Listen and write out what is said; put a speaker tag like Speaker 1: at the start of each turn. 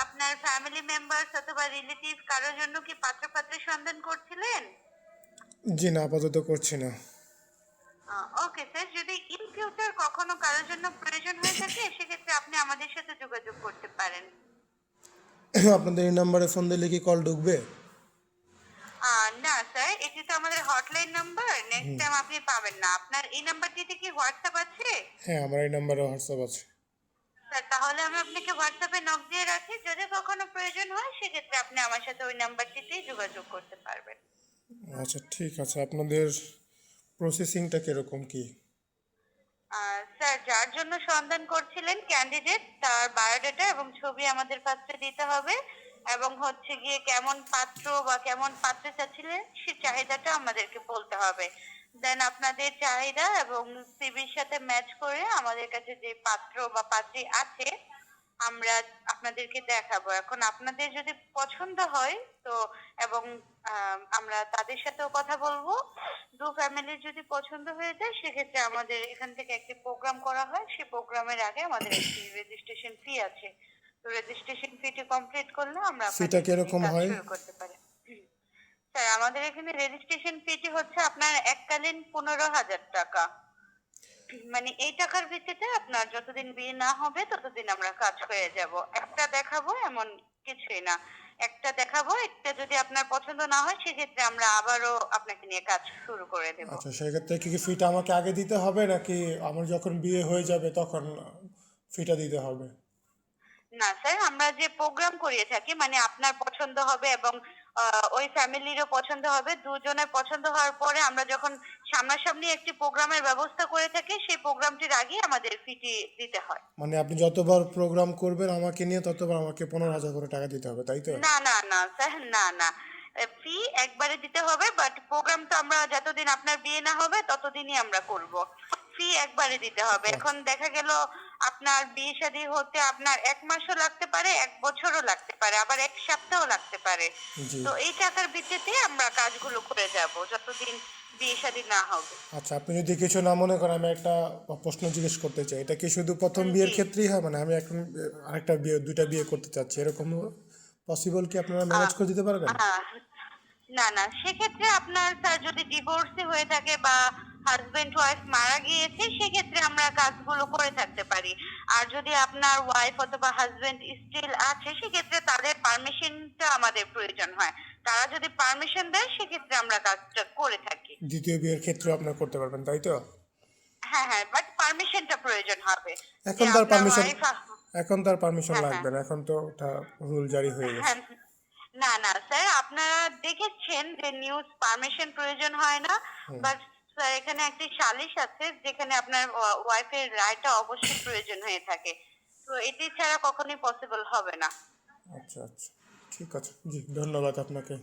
Speaker 1: আপনার family members অথবা relative কারোর জন্য কি পাত্রপাত্রের সন্ধান করছিলেন?
Speaker 2: জি না, আপাতত করছি না।
Speaker 1: ওকে স্যার, যদি ইন ফিউচার কখনো কারোর জন্য প্রয়োজন হয়ে থাকে সেক্ষেত্রে আপনি আমাদের সাথে যোগাযোগ করতে পারেন।
Speaker 2: আপনাদের এই নাম্বারে ফোন দিলে কি কল ঢুকবে?
Speaker 1: না স্যার, এটি তো আমাদের হটলাইন নাম্বার, নেক্সট টাইম আপনি পাবেন না। আপনার এই নাম্বারটিতে কি হোয়াটসঅ্যাপ আছে?
Speaker 2: হ্যাঁ, আমার এই নাম্বারে হোয়াটসঅ্যাপ আছে।
Speaker 1: স্যার, তাহলে আমি আপনাকে হোয়াটসঅ্যাপে নক দিয়ে রাখি, যদি কখনো প্রয়োজন হয় সেক্ষেত্রে আপনি আমার সাথে ওই নাম্বারটিতেই যোগাযোগ করতে পারবেন।
Speaker 2: আচ্ছা ঠিক আছে, আপনাদের প্রসেসিংটা কিরকম কি?
Speaker 1: স্যার, যার জন্য সন্ধান করছিলেন ক্যান্ডিডেট, তার বায়োডাটা এবং ছবি আমাদের কাছে দিতে হবে, এবং হচ্ছে গিয়ে কেমন পাত্র বা কেমন পাত্র চাচ্ছিলেন সে চাহিদাটা আমাদেরকে বলতে হবে। দেন আপনাদের চাহিদা এবং সিভির সাথে ম্যাচ করে আমাদের কাছে যে পাত্র বা পাত্রী আছে আমরা আপনাদেরকে দেখাবো। এখন আপনাদের যদি পছন্দ হয় তো, এবং আমরা তাদের সাথেও কথা বলবো। দু ফ্যামিলির যদি পছন্দ হয়ে যায় সেক্ষেত্রে আমাদের এখান থেকে একটি প্রোগ্রাম করা হয়, সেই প্রোগ্রামের আগে আমাদের একটি রেজিস্ট্রেশন ফি আছে। তো রেজিস্ট্রেশন ফিটি কমপ্লিট করলে আমরা
Speaker 2: ফিটা
Speaker 1: আপনাদেরকে নিয়ে
Speaker 2: কিরকম
Speaker 1: কাজ
Speaker 2: হয়?
Speaker 1: শুরু করতে পারি। স্যার, আমাদের এখানে রেজিস্ট্রেশন ফিটি হচ্ছে আপনার এককালীন 15,000 টাকা। মানে এই টাকার ভিত্তিতে আপনার যতদিন বিয়ে না হবে ততদিন আমরা কাজ হয়ে যাব। একটা দেখাবো এমন কিছুই না, একটা দেখাবো, একটা যদি আপনার পছন্দ না হয় সেক্ষেত্রে আমরা আবারও আপনাকে নিয়ে কাজ শুরু করে দেব।
Speaker 2: আচ্ছা, সেক্ষেত্রে কি ফিটা আমাকে আগে দিতে হবে নাকি আমার যখন বিয়ে হয়ে যাবে তখন ফিটা দিতে হবে?
Speaker 1: না স্যার, আমরা যে প্রোগ্রাম করিয়ে থাকি মানে আপনার পছন্দ হবে এবং ওই ফ্যামিলিরও পছন্দ হবে, দুজনের পছন্দ হওয়ার পরে আমরা যখন সামনাসামনি একটি প্রোগ্রামের ব্যবস্থা করে থাকি সেই প্রোগ্রামটির আগে আমাদের ফিটি দিতে হয়।
Speaker 2: মানে আপনি যতবার প্রোগ্রাম করবেন আমাকে নিয়ে ততবার আমাকে 15,000 করে টাকা দিতে হবে, তাই তো?
Speaker 1: না না না স্যার, না না, ফি একবারে দিতে হবে, বাট প্রোগ্রাম তো আমরা যতদিন আপনার বিয়ে না হবে ততদিনই আমরা করব। ফি একবারে দিতে হবে। এখন দেখা গেল আপনার বিয়ে শাদী হতে আপনার 1 মাসও লাগতে পারে, 1 বছরও লাগতে পারে, আবার 1 সপ্তাহও লাগতে পারে।
Speaker 2: জি।
Speaker 1: তো এই টাকার ভিত্তিতে আমরা কাজগুলো করে যাব যতদিন বিয়ে শাদী না হবে।
Speaker 2: আচ্ছা, আপনি যদি কিছু না মনে করেন আমি একটা প্রশ্ন জিজ্ঞেস করতে চাই। এটা কি শুধু প্রথম বিয়ের
Speaker 1: জি।
Speaker 2: ক্ষেত্রেই হয়? মানে আমি এখন আরেকটা বিয়ে, দুইটা বিয়ে করতে চাচ্ছি, এরকম পসিবল কি আপনারা ম্যানেজ
Speaker 1: আহ
Speaker 2: করে দিতে পারবেন?
Speaker 1: আহ, না না, সেক্ষেত্রে আপনার স্যার যদি ডিভোর্সে হয়ে থাকে বা হাজবেন্ড ওয়াইফ মারা গিয়েছে সেক্ষেত্রে আমরা কাজগুলো করে থাকতে পারি। আর যদি আপনার ওয়াইফ অথবা হাজবেন্ড স্টিল আছে সেক্ষেত্রে তাদের পারমিশনটা আমাদের প্রয়োজন হয়। তারা যদি পারমিশন দেয় সেক্ষেত্রে আমরা কাজটা করে থাকি।
Speaker 2: দ্বিতীয় বিয়ের ক্ষেত্রেও আপনারা করতে পারবেন, তাই তো?
Speaker 1: হ্যাঁ হ্যাঁ, বাট পারমিশনটা প্রয়োজন হবে যে
Speaker 2: এখন তার
Speaker 1: আপনার
Speaker 2: পারমিশন
Speaker 1: ওয়াইফ।
Speaker 2: এখন তার পারমিশন
Speaker 1: হ্যাঁ হ্যাঁ
Speaker 2: লাগবে না, এখন তো ওটা রুল জারি হয়ে গেছে।
Speaker 1: হ্যাঁ। না না স্যার, আপনারা দেখেছেন যে নিউজ পারমিশন প্রয়োজন হয় না, বাট স্যার এখানে একটি সালিশ আছে যেখানে আপনার ওয়াইফের রায়টা অবশ্যই প্রয়োজন হয়ে থাকে। তো এটি ছাড়া কখনোই পসিবল হবে না।
Speaker 2: আচ্ছা আচ্ছা, ঠিক আছে, জি ধন্যবাদ আপনাকে।